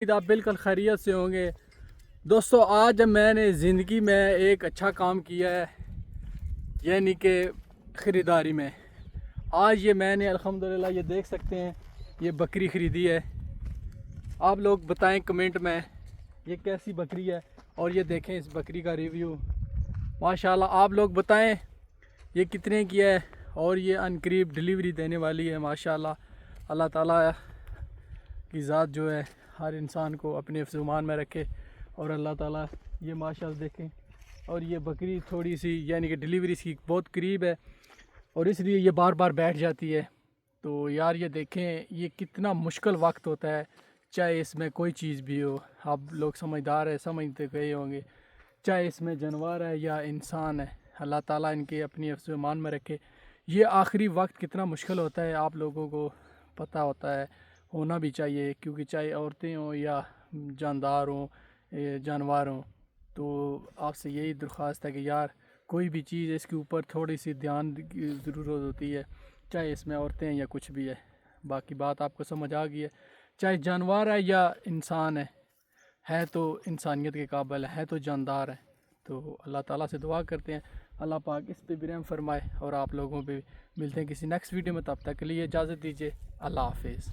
आप बिल्कुल खैरियत से होंगे। दोस्तों आज मैं ने ज़िंदगी में एक अच्छा काम किया है, यानी कि ख़रीदारी में। आज ये मैंने अल्हम्दुलिल्लाह ये देख सकते हैं, ये बकरी ख़रीदी है। आप लोग बताएं कमेंट में ये कैसी बकरी है, और ये देखें इस बकरी का रिव्यू। माशाल्लाह आप लोग बताएं ये कितने की है, और ये अनकरीब डिलीवरी देने वाली है। माशाल्लाह अल्लाह ताला की ज़ात जो है हर इंसान को अपने फ़ुज़ुमान में रखे, और अल्लाह ताला ये माशाल्लाह देखें। और ये बकरी थोड़ी सी यानी कि डिलीवरी की बहुत करीब है, और इसलिए ये बार बार बैठ जाती है। तो यार ये देखें ये कितना मुश्किल वक्त होता है, चाहे इसमें कोई चीज़ भी हो। आप लोग समझदार है, समझते गए होंगे, चाहे इसमें जानवर है या इंसान है। अल्लाह ताला इनके अपनी फ़ुज़ुमान में रखे। ये आखिरी वक्त कितना मुश्किल होता है आप लोगों को पता होता है, होना भी चाहिए, क्योंकि चाहे औरतें हों या जानदार हों, जानवर हों। तो आपसे यही दरख्वास्त है कि यार कोई भी चीज़ इसके ऊपर थोड़ी सी ध्यान की ज़रूरत होती है, चाहे इसमें औरतें हैं या कुछ भी है। बाकी बात आपको समझ आ गई है, चाहे जानवर है या इंसान है तो इंसानियत के काबिल है तो जानदार है। तो अल्लाह ताला से दुआ करते हैं अल्लाह पाक इस पे भी रहम फरमाए, और आप लोगों पे मिलते हैं किसी नेक्स्ट वीडियो में। तब तक के लिए इजाज़त दीजिए, अल्लाह हाफिज़।